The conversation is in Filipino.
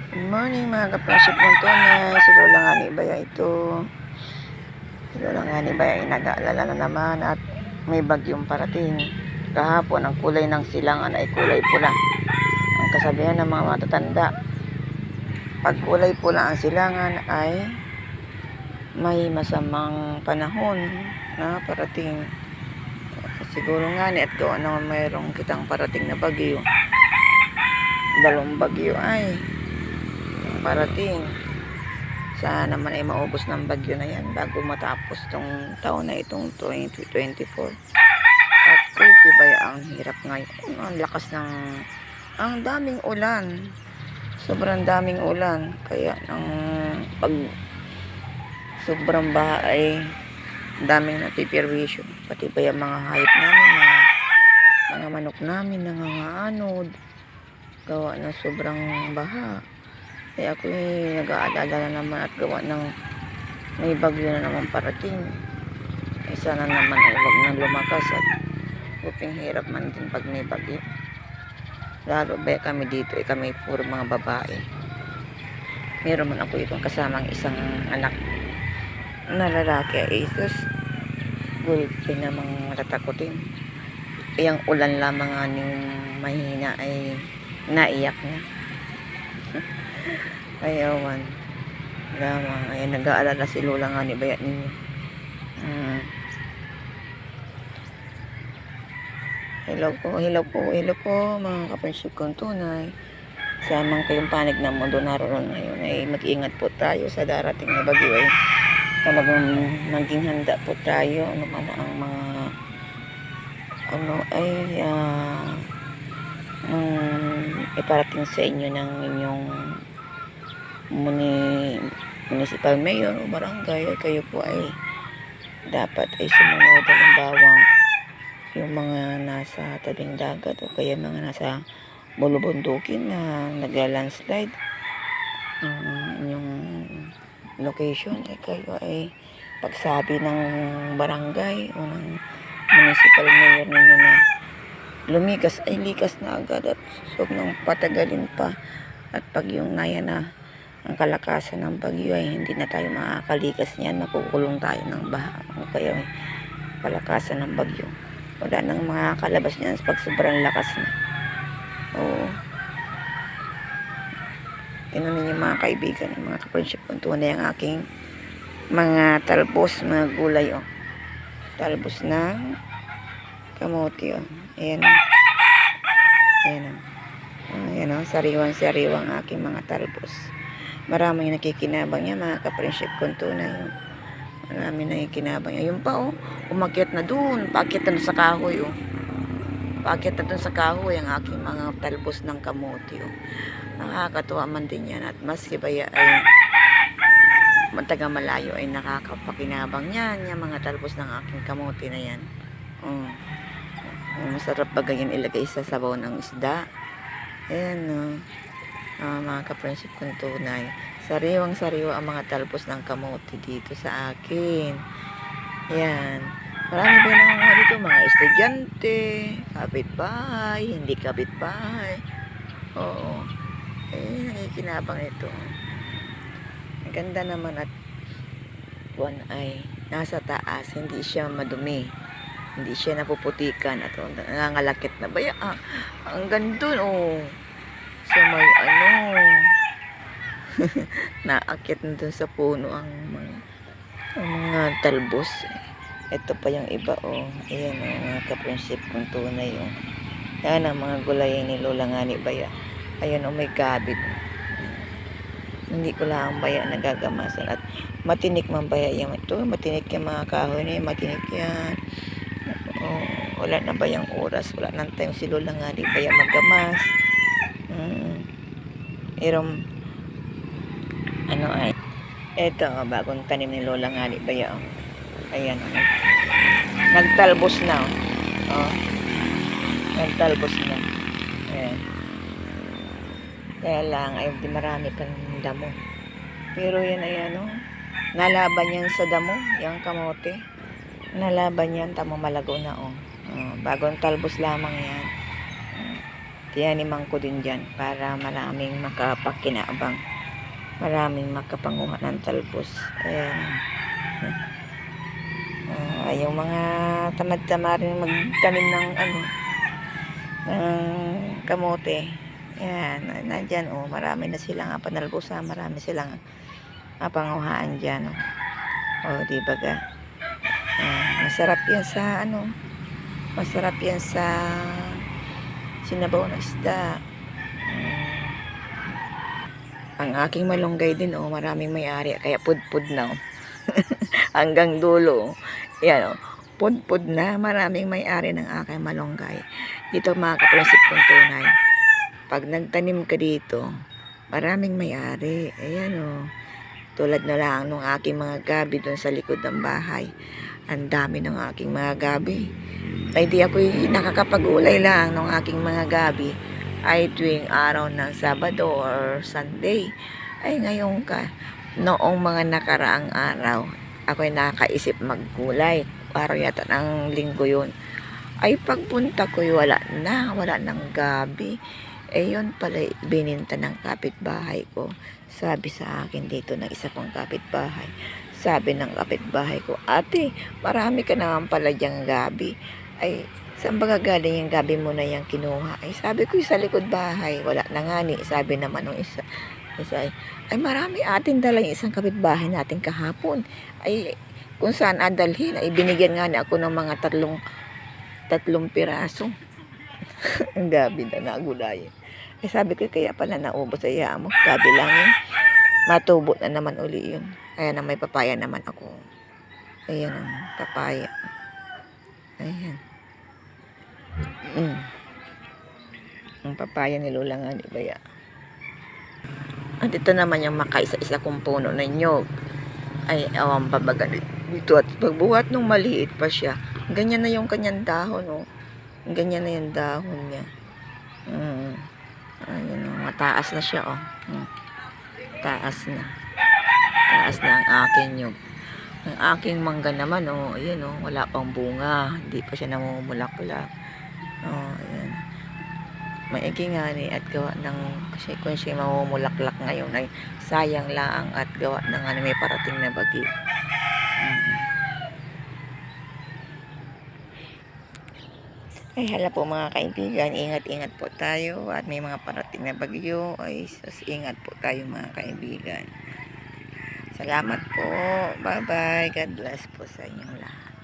Good morning mga kaprasip kong tunay. Si Lola nga ni Baya ito. Si Lola nga ni Baya ay nag-aalala na naman at may bagyong parating. Kahapon ang kulay ng silangan ay kulay pula. Ang kasabihan ng mga matatanda, pag kulay pula ang silangan ay may masamang panahon na parating. Siguro nga ni at gawa naman mayroong kitang parating na bagyo. Dalawang bagyo ay parating. Sana naman ay maubos ng bagyo na yan bago matapos itong taon na itong 2024. At kaya ang hirap ngayon. Ang lakas ng ang daming ulan. Sobrang daming ulan. Kaya pag sobrang baha ay daming natipirwisyo. Pati ba yung mga hayop namin, mga manok namin nanganganod. Gawa ng sobrang baha. Kaya ako nag-aalala na naman at gawa ng may bagyo na naman parating. Sana naman ay wag nang lumakas at uping hirap man din pag may bagyo. Lalo ba kami dito kami puro mga babae. Meron man ako itong kasamang isang anak na lalaki ay isus. Gulpi namang matatakotin. Yung ulan lamang ng mahina ay naiyak na. Ayawan lamang ay nag-aalala si Lola nga ni Baya ninyo. Hello po mga kaprinsip kong tunay. Samang kayong panig ng mundo naroon ngayon ay mag-ingat po tayo sa darating na bagyo ay talagang maging handa po tayo ano man ang mga iparating sa inyo ng inyong municipal mayor o barangay. Kayo po ay dapat ay sumunod ng bawang yung mga nasa tabing dagat o kaya mga nasa bulubundukin na nagla-landslide yung location kayo ay pagsabi ng barangay o ng municipal mayor ninyo na lumikas ay likas na agad at huwag nang patagalin pa. At pag yung naya na ang kalakasan ng bagyo ay hindi na tayo makakalikas niyan, makukulong tayo ng baha o kaya kalakasan ng bagyo. Wala nang makakalabas niyan pag sobrang lakas na. Oo. Tingnan ninyo mga kaibigan, mga kaprinsip kung tunay ang aking mga talbos, mga gulay talbos ng kamote ayan ayan sariwang aking mga talbos. Maraming nakikinabang niya mga kaprinsip kung tunay maraming nakikinabang niya. Yung pa umakyat na dun, paakyat na dun sa kahoy paakyat na dun sa kahoy ang aking mga talbos ng kamote nakakatuwa man din yan. At maski Baya ay mataga malayo ay nakakapakinabang yan yung mga talbos ng aking kamote na yan. Masarap bagayan ilagay sa sabaw ng isda. Ayan mga kaprinsip kong tunay, sariwang ang mga talbos ng kamote dito sa akin. Yan, marami ba nangunguha dito, mga estudyante, kapitbahay, hindi kapitbahay. Oo, nakikinabang ito. Ang ganda naman at buwan ay nasa taas, hindi siya madumi, hindi siya napuputikan at nangangalakit na Baya ang ganda so may naakit na dun sa puno ang mga talbos. Ito pa yung iba ayan mga kaprinsip kong tunay yan ang mga gulay ni Lola nga ni Baya. Ayan may gabit. Hindi ko lang Baya nagagamasan at matinik man Baya yan. Ito matinik yung mga kahoy na matinik yan. Wala na Bayang oras, wala nang time si Lola nga ni Baya magamas. Ay ito bagong tanim ni Lola nga ni Baya ayan nagtalbos na nagtalbos na ayan. Kaya lang ay di marami pa ng damo pero yan ayan nalaban yan sa damo yung kamote, nalaban yan, tamo malago na bagong talbos lamang yan. tinaniman ko din dyan para maraming makapakinabang, maraming makapanguha ng talbos. Ayan. Yung mga tamad-tama rin magtanim ng ng kamote. Ayan, nandyan marami na silang panalbusan, marami silang panguhaan dyan. Di ba ga? Masarap yan sa masarap yan sa sinabaw na isda. Ang aking malunggay din maraming may-ari kaya pudpud na hanggang dulo. Yan pudpud na, maraming may-ari ng aking malunggay. Dito mga kaprinsip kong tunay, pag nagtanim ka dito, maraming may-ari. Ayan tulad na lang nung aking mga gabi doon sa likod ng bahay. Ang dami ng aking mga gabi. Ay di ako nakakapag-ulay lang ng aking mga gabi ay tuwing araw ng Sabado or Sunday. Ay ngayon noong mga nakaraang araw, ako'y nakaisip maggulay. Araw yata ng linggo yun. Ay pagpunta ko'y wala ng gabi. Yun pala bininta ng kapitbahay ko. Sabi sa akin dito ng isa kong kapitbahay. Sabi ng kapitbahay ko, ate, marami ka naman pala diyang gabi. Ay, saan ba galing yung gabi mo na yung kinuha? Ay, sabi ko sa likod bahay. Wala na nga ni. Sabi naman ng isa ay marami atin dala yung isang kapitbahay natin kahapon. Ay, kung saan adalhin, ay binigyan nga ni ako ng mga tatlong piraso. Ang gabi na nagulay. Ay sabi ko, kaya pala naubos sa iya mo. Gabi lang yun. Matubo na naman uli yun. Ayan may papaya naman ako. Ayan ang papaya. Ayan. Ang papaya ni Lola nga ni Baya. At ito naman yung makaisa-isa kong puno na nyog. Ay, awang pabaga dito. At pagbuhat nung maliit pa siya, ganyan na yung kanyang dahon. Ganyan na yung dahon niya. Ayun mataas na siya taas na ang aking nyug. Ang aking mangga naman ayan wala pang bunga, hindi pa siya namumulak-ulak. Ayan maigi nga ni at gawa ng kasi kung siya mamumulaklak ngayon ay sayang lang at gawa ng may parating na bagyo. Ay hala po mga kaibigan, ingat-ingat po tayo at may mga parating na bagyo ay ingat po tayo mga kaibigan. Salamat po. Bye-bye. God bless po sa inyong lahat.